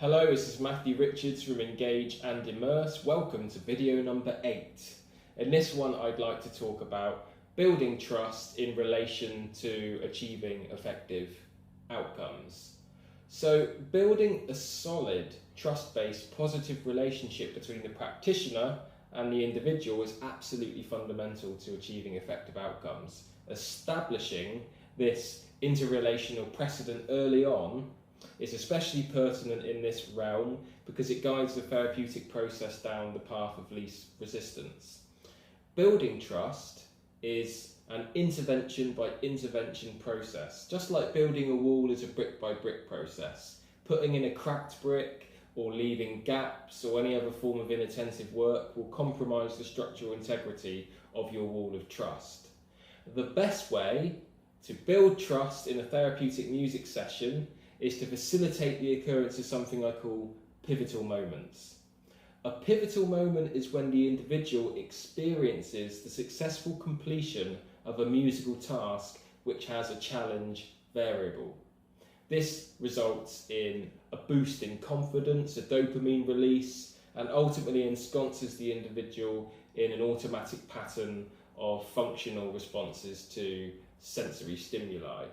Hello, this is Matthew Richards from Engage and Immerse. Welcome to video number 8. In this one, I'd like to talk about building trust in relation to achieving effective outcomes. So, building a solid, trust-based, positive relationship between the practitioner and the individual is absolutely fundamental to achieving effective outcomes. Establishing this interrelational precedent early on is especially pertinent in this realm because it guides the therapeutic process down the path of least resistance. Building trust is an intervention by intervention process, just like building a wall is a brick by brick process. Putting in a cracked brick or leaving gaps or any other form of inattentive work will compromise the structural integrity of your wall of trust. The best way to build trust in a therapeutic music session is to facilitate the occurrence of something I call pivotal moments. A pivotal moment is when the individual experiences the successful completion of a musical task which has a challenge variable. This results in a boost in confidence, a dopamine release, and ultimately ensconces the individual in an automatic pattern of functional responses to sensory stimuli.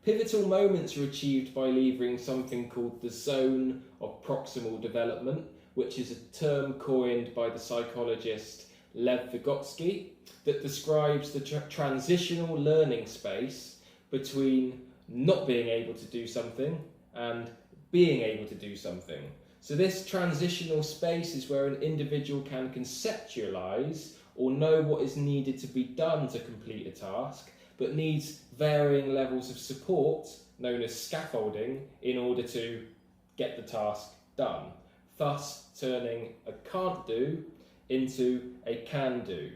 Pivotal moments are achieved by leveraging something called the zone of proximal development, which is a term coined by the psychologist Lev Vygotsky that describes the transitional learning space between not being able to do something and being able to do something. So this transitional space is where an individual can conceptualize or know what is needed to be done to complete a task, but needs varying levels of support, known as scaffolding, in order to get the task done, thus turning a can't do into a can do.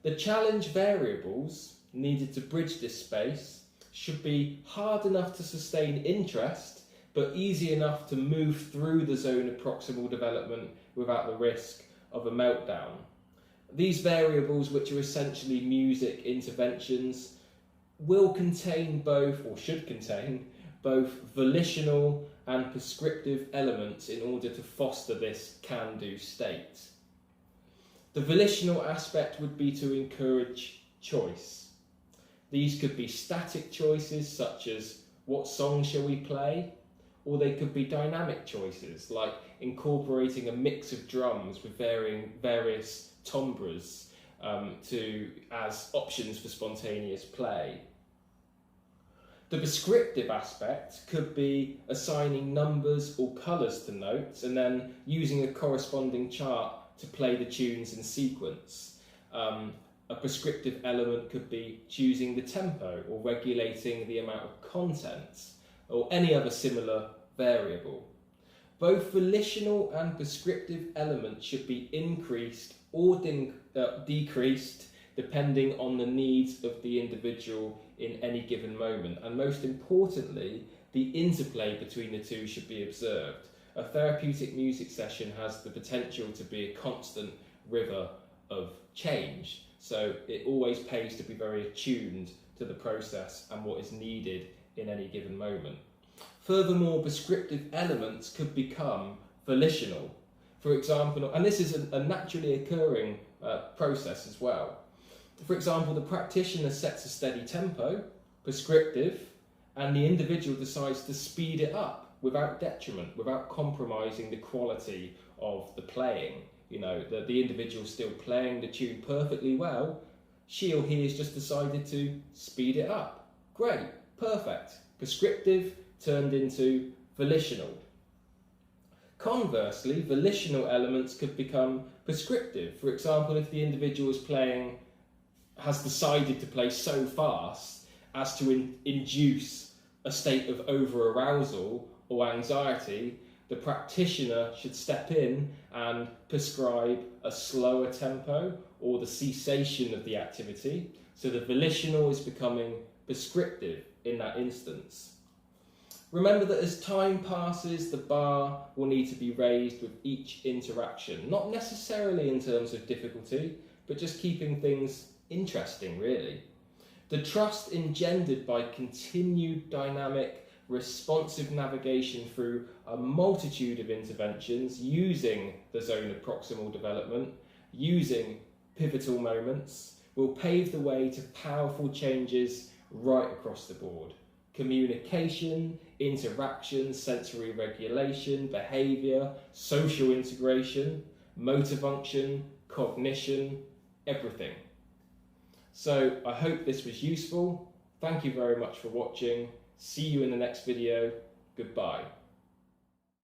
The challenge variables needed to bridge this space should be hard enough to sustain interest, but easy enough to move through the zone of proximal development without the risk of a meltdown. These variables, which are essentially music interventions, will contain both, or should contain, both volitional and prescriptive elements in order to foster this can-do state. The volitional aspect would be to encourage choice. These could be static choices, such as what song shall we play, or they could be dynamic choices, like incorporating a mix of drums with various timbres as options for spontaneous play. The prescriptive aspect could be assigning numbers or colours to notes and then using a corresponding chart to play the tunes in sequence. A prescriptive element could be choosing the tempo or regulating the amount of content or any other similar variable. Both volitional and prescriptive elements should be increased or decreased depending on the needs of the individual in any given moment. And most importantly, the interplay between the two should be observed. A therapeutic music session has the potential to be a constant river of change. So it always pays to be very attuned to the process and what is needed in any given moment. Furthermore, prescriptive elements could become volitional. For example, and this is a naturally occurring process as well. For example, the practitioner sets a steady tempo, prescriptive, and the individual decides to speed it up without detriment, without compromising the quality of the playing. You know, the individual still playing the tune perfectly well, she or he has just decided to speed it up. Great, perfect. Prescriptive turned into volitional. Conversely, volitional elements could become prescriptive. For example, if the individual has decided to play so fast as to induce a state of over-arousal or anxiety, the practitioner should step in and prescribe a slower tempo or the cessation of the activity. So the volitional is becoming prescriptive in that instance. Remember that as time passes, the bar will need to be raised with each interaction, not necessarily in terms of difficulty, but just keeping things interesting, really. The trust engendered by continued dynamic responsive navigation through a multitude of interventions using the zone of proximal development, using pivotal moments, will pave the way to powerful changes right across the board. Communication, interaction, sensory regulation, behaviour, social integration, motor function, cognition, everything. So I hope this was useful. Thank you very much for watching. See you in the next video. Goodbye.